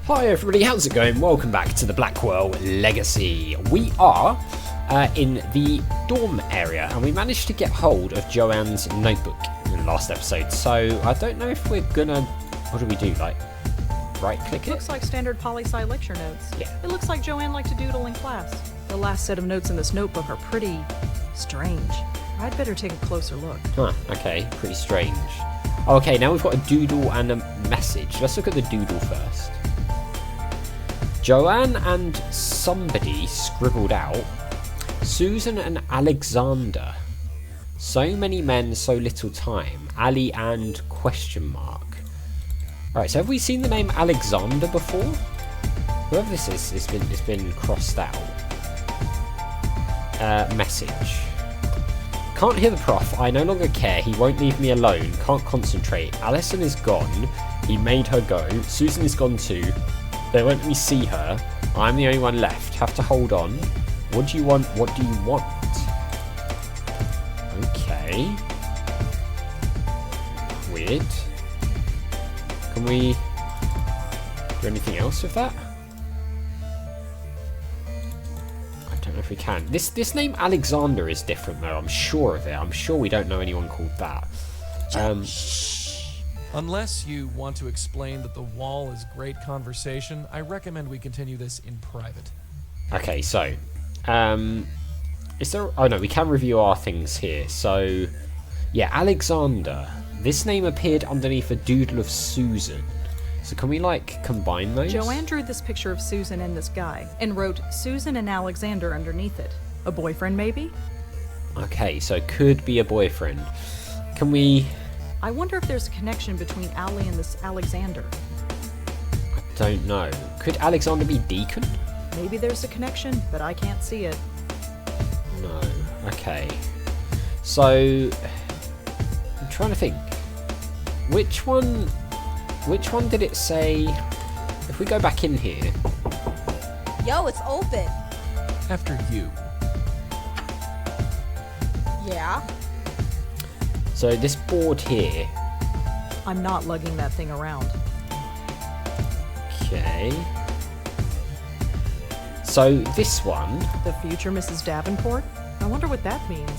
Hi everybody, how's it going? Welcome back to the Blackwell Legacy. We are in the dorm area and we managed to get hold of Joanne's notebook in the last episode. So I don't know if we're gonna, what do we do, like right click it? Looks like standard poli-sci lecture notes. Yeah. It looks like Joanne liked to doodle in class. The last set of notes in this notebook are pretty strange. I'd better take a closer look. Huh, okay, pretty strange. Okay, now we've got a doodle and a message. Let's look at the doodle first. Joanne and somebody scribbled out, Susan and Alexander. So many men, so little time. Ali and question mark. Alright, so have we seen the name Alexander before? Whoever this is, it's been crossed out. Message. Can't hear the prof, I no longer care, he won't leave me alone, can't concentrate. Alison is gone, he made her go, Susan is gone too. They won't let me see her. I'm the only one left. Have to hold on. What do you want? What do you want? Okay. Weird. Can we do anything else with that? I don't know if we can. This name Alexander is different though. I'm sure of it. I'm sure we don't know anyone called that. Unless you want to explain that the wall is great conversation, I recommend we continue this in private. Okay, so, is there, oh no, we can review our things here. So, yeah, Alexander. This name appeared underneath a doodle of Susan. So can we, like, combine those? Joanne drew this picture of Susan and this guy, and wrote Susan and Alexander underneath it. A boyfriend, maybe? Okay, so could be a boyfriend. Can we... I wonder if there's a connection between Ali and this Alexander. I don't know. Could Alexander be Deacon? Maybe there's a connection, but I can't see it. No. Okay. So, I'm trying to think. Which one did it say? If we go back in here. Yo, it's open. After you. Yeah. So this board here. I'm not lugging that thing around. Okay. So this one. The future Mrs. Davenport? I wonder what that means.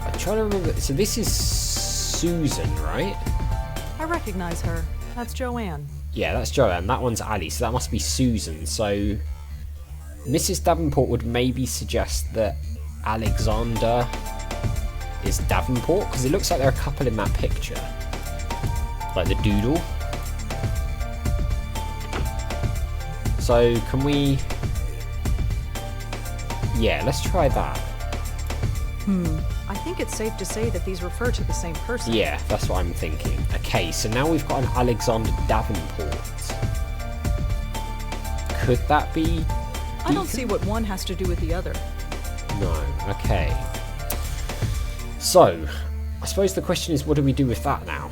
I'm trying to remember. So this is Susan, right? I recognize her. That's Joanne. Yeah, that's Joanne. That one's Ali. So that must be Susan. So Mrs. Davenport would maybe suggest that Alexander is Davenport, because it looks like there are a couple in that picture, like the doodle. So can we, yeah, let's try that. I think it's safe to say that these refer to the same person. Yeah, that's what I'm thinking. Okay, so now we've got an Alexander Davenport. Could that be Deacon? I don't see what one has to do with the other. No. Okay. So, I suppose the question is, what do we do with that now?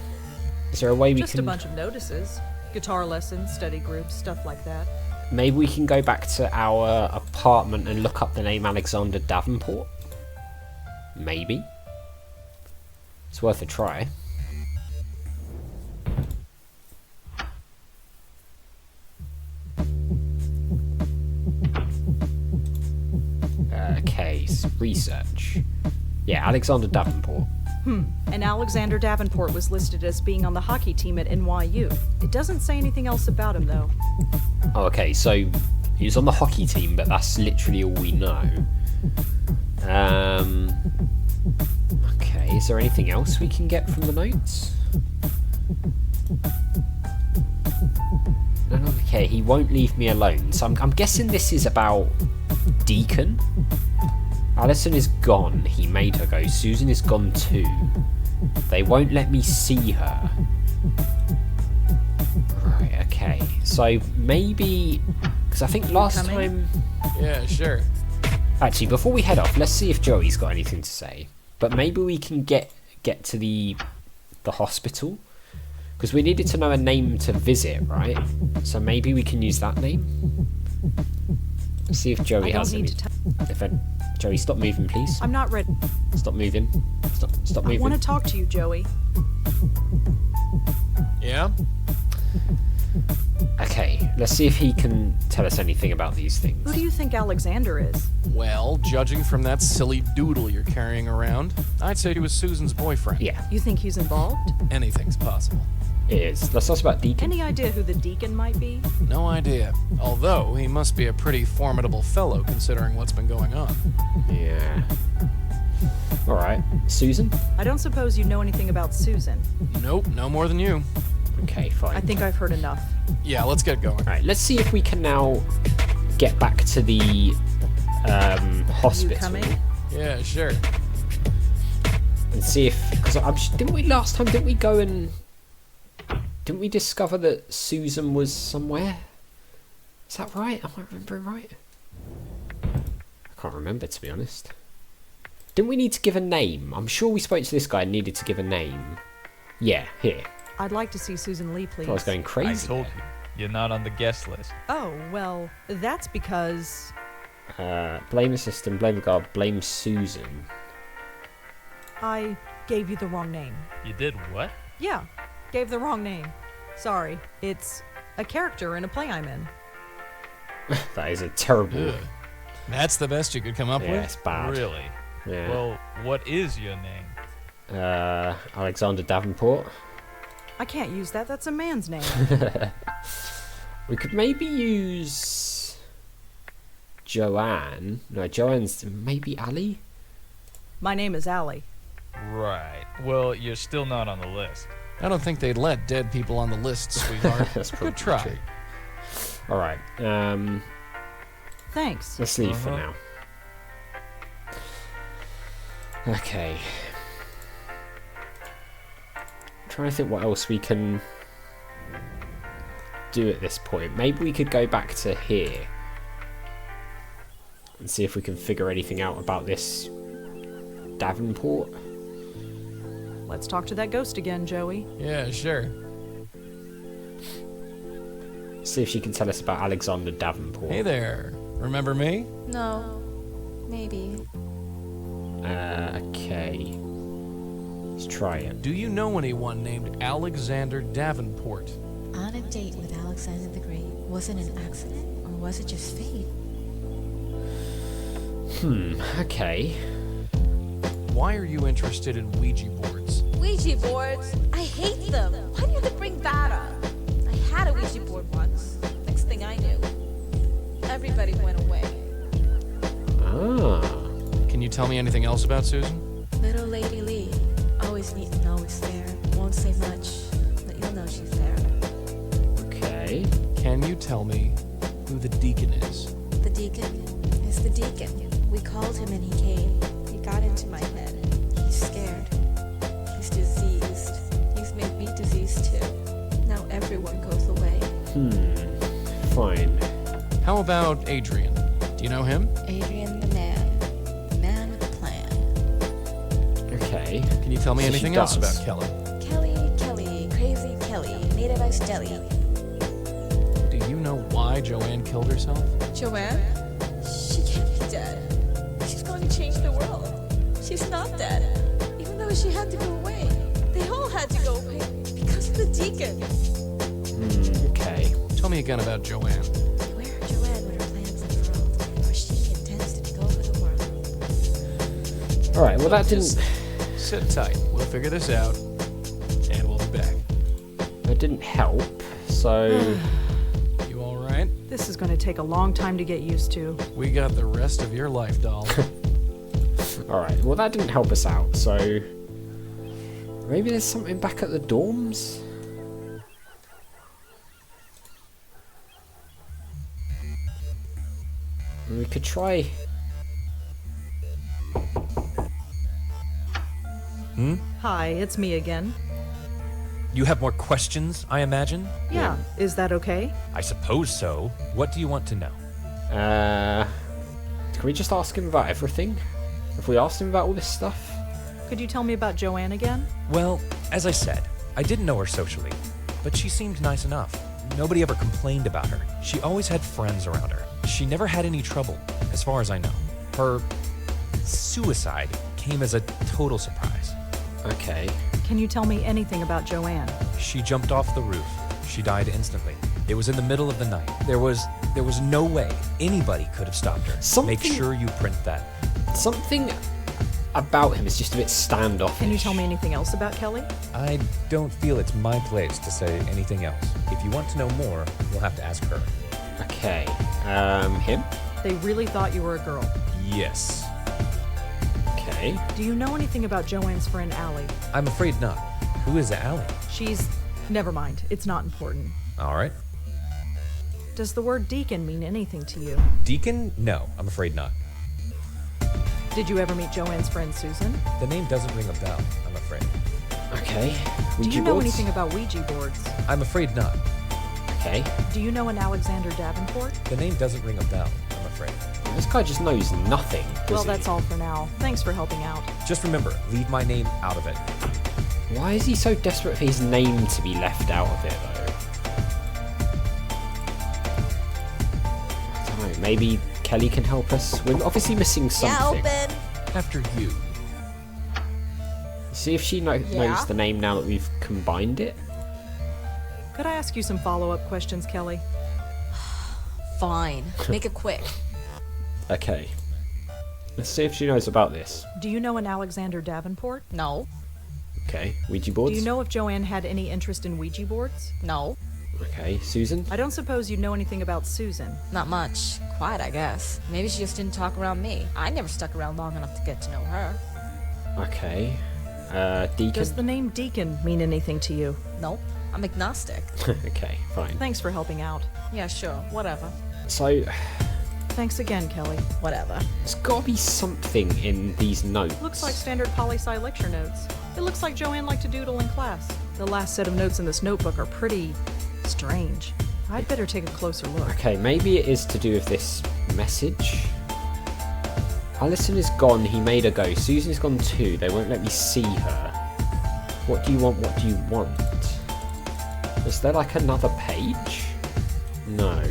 Is there a way we Just can... a bunch of notices. Guitar lessons, study groups, stuff like that. Maybe we can go back to our apartment and look up the name Alexander Davenport? Maybe. It's worth a try. Okay, research. Yeah, Alexander Davenport. And Alexander Davenport was listed as being on the hockey team at NYU. It doesn't say anything else about him, though. Oh, okay, so he was on the hockey team, but that's literally all we know. Okay, is there anything else we can get from the notes? Okay, he won't leave me alone. So I'm guessing this is about Deacon. Alison is gone. He made her go. Susan is gone too. They won't let me see her. Right, okay. So maybe... Because I think last time... Yeah, sure. Actually, before we head off, let's see if Joey's got anything to say. But maybe we can get to the hospital. Because we needed to know a name to visit, right? So maybe we can use that name. Let's see if Joey has any... Joey, stop moving, please. I'm not ready. Stop moving. Stop moving. I want to talk to you, Joey. Yeah? Okay, let's see if he can tell us anything about these things. Who do you think Alexander is? Well, judging from that silly doodle you're carrying around, I'd say he was Susan's boyfriend. Yeah, You think he's involved? Anything's possible. it is. Let's talk about Deacon. Any idea who the Deacon might be? No idea. Although, he must be a pretty formidable fellow considering what's been going on. Yeah. Alright, Susan? I don't suppose you know anything about Susan. Nope, no more than you. Okay, fine. I think I've heard enough. Yeah, let's get going. Alright, let's see if we can now get back to the hospital. You coming? Yeah, sure. And see if... Because didn't we last time, didn't we go and... Didn't we discover that Susan was somewhere? Is that right? Am I remembering right? I can't remember, to be honest. Didn't we need to give a name? I'm sure we spoke to this guy and needed to give a name. Yeah, here. I'd like to see Susan Lee, please. I was going crazy. I told you, you're not on the guest list. Oh, well, that's because... Blame the system, blame the guard, blame Susan. I gave you the wrong name. You did what? Yeah, gave the wrong name. Sorry, it's a character in a play I'm in. That is a terrible... Ugh. That's the best you could come up Yeah, with? it's bad. Really? Yeah. Well, what is your name? Alexander Davenport. I can't use that, that's a man's name. We could maybe use... Joanne. No, Joanne's... Maybe Ali? My name is Allie. Right. Well, you're still not on the list. I don't think they'd let dead people on the list, sweetheart. That's probably Good try. true. Alright, Thanks. let's leave for now. Okay. I'm trying to think what else we can do at this point. Maybe we could go back to here and see if we can figure anything out about this Davenport. Let's talk to that ghost again, Joey. Yeah, sure. See if she can tell us about Alexander Davenport. Hey there. Remember me? No. Maybe. Okay. Let's try it. Do you know anyone named Alexander Davenport? On a date with Alexander the Great, was it an accident or was it just fate? Okay. Why are you interested in Ouija boards? Ouija boards? I hate them. Why do you have to bring that up? I had a Ouija board once. Next thing I knew, everybody went away. Ah. Can you tell me anything else about Susan? Little Lady Lee, always neat and always fair. Won't say much, but you'll know she's there. Okay. Can you tell me who the Deacon is? The Deacon is the Deacon. We called him and he came. He got into my head. He's scared. He's diseased. He's made me diseased too. Now everyone goes away. Fine. How about Adrian? Do you know him? Adrian the man. The man with a plan. Okay. Can you tell me So she anything else does. about Kelly? Kelly, crazy Kelly, native ice deli. Do you know why Joanne killed herself? Joanne? She can't be dead. She's going to change the world. She's not dead. Even though she had to go away. They all had to go away because of the Deacon. Okay. Tell me again about Joanne. Beware Joanne with her plans unfurled, for she intends to take over the world. Alright, well that didn't... Sit tight. We'll figure this out, and we'll be back. That didn't help, so... You all right? This is going to take a long time to get used to. We got the rest of your life, doll. Alright, well that didn't help us out, so... Maybe there's something back at the dorms? We could try... Hi, it's me again. You have more questions, I imagine? Yeah, is that okay? I suppose so. What do you want to know? Can we just ask him about everything? Have we asked him about all this stuff? Could you tell me about Joanne again? Well, as I said, I didn't know her socially, but she seemed nice enough. Nobody ever complained about her. She always had friends around her. She never had any trouble, as far as I know. Her suicide came as a total surprise. Okay. Can you tell me anything about Joanne? She jumped off the roof. She died instantly. It was in the middle of the night. There was no way anybody could have stopped her. Make sure you print that. Something about him is just a bit standoffish. Can you tell me anything else about Kelly? I don't feel it's my place to say anything else. If you want to know more, you'll have to ask her. Okay. Him? They really thought you were a girl. Yes. Okay. Do you know anything about Joanne's friend Allie? I'm afraid not. Who is Allie? She's... Never mind. It's not important. All right. Does the word Deacon mean anything to you? Deacon? No, I'm afraid not. Did you ever meet Joanne's friend Susan? The name doesn't ring a bell, I'm afraid. Okay. Do you know anything about Ouija boards? I'm afraid not. Okay. Do you know an Alexander Davenport? The name doesn't ring a bell, I'm afraid. This guy just knows nothing. Well, does he? that's all for now. Thanks for helping out. Just remember, leave my name out of it. Why is he so desperate for his name to be left out of it, though? I don't know. Maybe Kelly can help us. We're obviously missing something. Yeah, open. After you. See if she knows the name now that we've combined it. Could I ask you some follow-up questions, Kelly? Fine. Make it quick. Okay. Let's see if she knows about this. Do you know an Alexander Davenport? No. Okay. Ouija boards? Do you know if Joanne had any interest in Ouija boards? No. Okay. Susan? I don't suppose you know anything about Susan. Not much. Quiet, I guess. Maybe she just didn't talk around me. I never stuck around long enough to get to know her. Okay. Deacon? Does the name Deacon mean anything to you? Nope. I'm agnostic. Okay, fine. Thanks for helping out. Yeah, sure. Whatever. So, Thanks again, Kelly. Whatever. there's got to be something in these notes. Looks like standard poli-sci lecture notes. It looks like Joanne liked to doodle in class. The last set of notes in this notebook are pretty strange. I'd better take a closer look. Okay, maybe it is to do with this message. Alison is gone, he made her go. Susan's gone too, they won't let me see her. What do you want, what do you want? Is there like another page? No.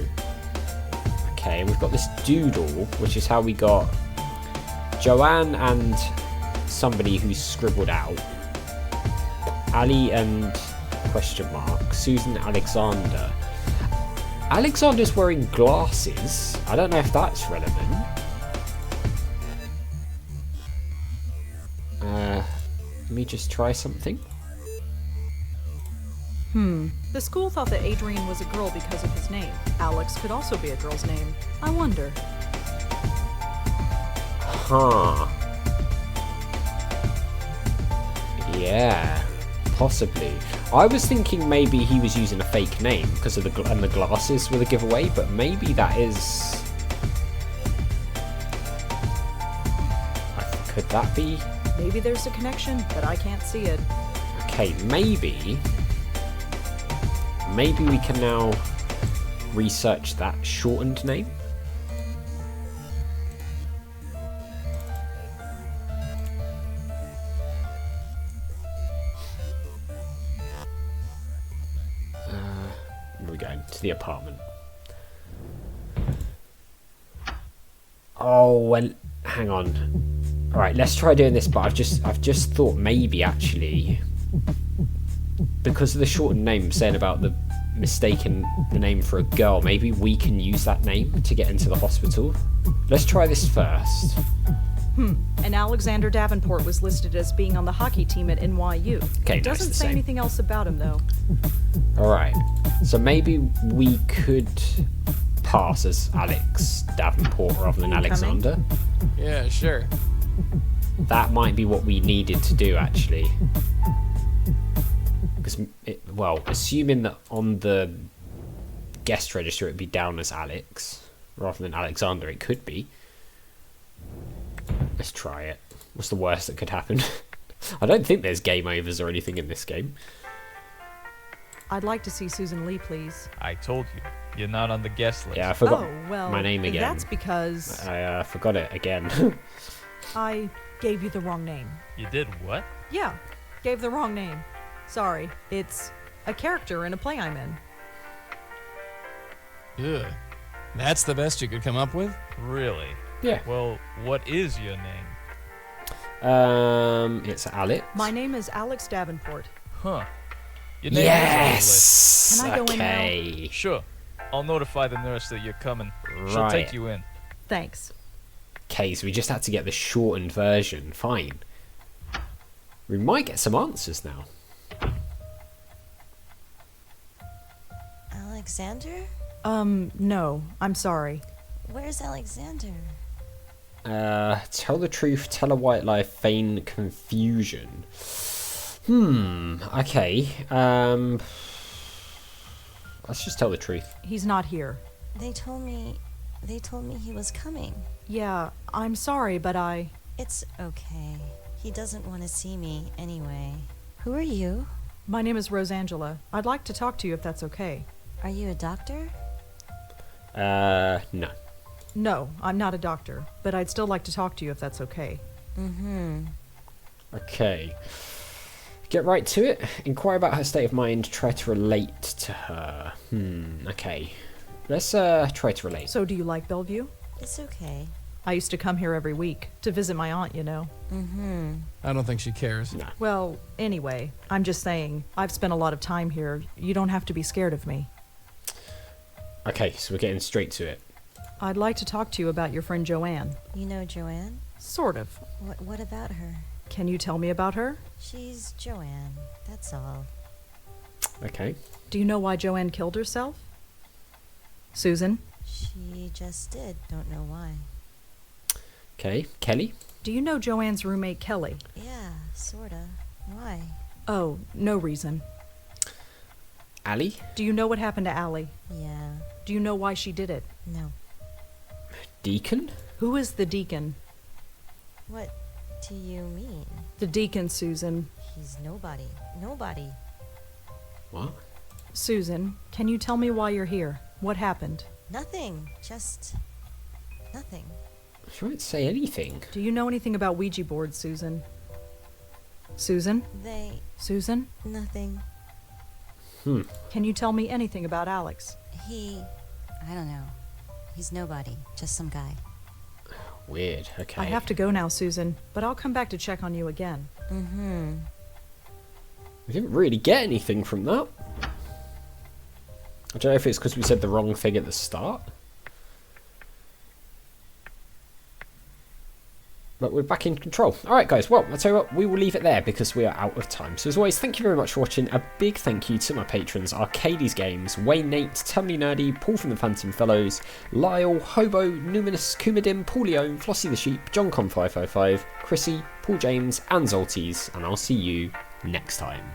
Okay, and we've got this doodle, which is how we got Joanne and somebody who's scribbled out. Ali and question mark. Susan Alexander. Alexander's wearing glasses. I don't know if that's relevant. Let me just try something. The school thought that Adrian was a girl because of his name. Alex could also be a girl's name. I wonder. Huh. Yeah, possibly. I was thinking maybe he was using a fake name because of the glasses were the giveaway, but maybe that is. Could that be? Maybe there's a connection, but I can't see it. Okay, maybe we can now research that shortened name. Where are we going? To the apartment. Oh, well, hang on. All right, let's try doing this. But I've just thought maybe actually, because of the shortened name saying about the mistaking the name for a girl, maybe we can use that name to get into the hospital. Let's try this first. And Alexander Davenport was listed as being on the hockey team at NYU. Okay, It no, it's doesn't the say same. anything else about him, though. All right, so maybe we could pass as Alex Davenport rather than Incoming. Alexander. Yeah, sure. That might be what we needed to do, actually. Because, well, assuming that on the guest register it'd be down as Alex rather than Alexander, it could be. Let's try it. What's the worst that could happen? I don't think there's game overs or anything in this game. I'd like to see Susan Lee, please. I told you, you're not on the guest list. Yeah, I forgot Oh, well, my name again. that's because I forgot it again. I gave you the wrong name. You did what? Yeah, gave the wrong name. Sorry, it's a character in a play I'm in. Ugh. That's the best you could come up with? Really? Yeah. Well, what is your name? It's Alex. My name is Alex Davenport. Huh. Your name is on the list. Yes! Can I go in now? Okay. Sure. I'll notify the nurse that you're coming. She'll Right. take you in. Thanks. Okay, so we just had to get the shortened version. Fine. We might get some answers now. Alexander? No. I'm sorry. Where's Alexander? Tell the truth, tell a white lie, feign confusion. Okay. Let's just tell the truth. He's not here. They told me he was coming. Yeah, I'm sorry, but It's okay. He doesn't want to see me anyway. Who are you? My name is Rosangela. I'd like to talk to you if that's okay. Are you a doctor? No. No, I'm not a doctor, but I'd still like to talk to you if that's okay. Okay. Get right to it. Inquire about her state of mind. Try to relate to her. Okay. Let's try to relate. So do you like Bellevue? It's okay. I used to come here every week to visit my aunt, you know. I don't think she cares. No. Well, anyway, I'm just saying, I've spent a lot of time here. You don't have to be scared of me. Okay, so we're getting straight to it. I'd like to talk to you about your friend Joanne. You know Joanne? Sort of. What about her? Can you tell me about her? She's Joanne. That's all. Okay. Do you know why Joanne killed herself? Susan? She just did. Don't know why. Okay. Kelly? Do you know Joanne's roommate Kelly? Yeah, sorta. Why? Oh, no reason. Ali? Do you know what happened to Allie? Yeah. Do you know why she did it? No. Deacon? Who is the Deacon? What do you mean? The Deacon, Susan. He's nobody. Nobody. What? Susan, can you tell me why you're here? What happened? Nothing. Just nothing. She won't say anything. Do you know anything about Ouija boards, Susan? Susan? They. Susan? Nothing. Can you tell me anything about Alex? I don't know. He's nobody. Just some guy. Weird. Okay. I have to go now, Susan, but I'll come back to check on you again. We didn't really get anything from that. I don't know if it's because we said the wrong thing at the start. But we're back in control. Alright guys, well, I'll tell you what, we will leave it there because we are out of time. So as always, thank you very much for watching. A big thank you to my patrons, Arcades Games, Wayne Nate, Tumley Nerdy, Paul from the Phantom Fellows, Lyle, Hobo, Numinous, Kumadim, Paulio, Flossie the Sheep, JohnCon555, Chrissy, Paul James, and Zolties, and I'll see you next time.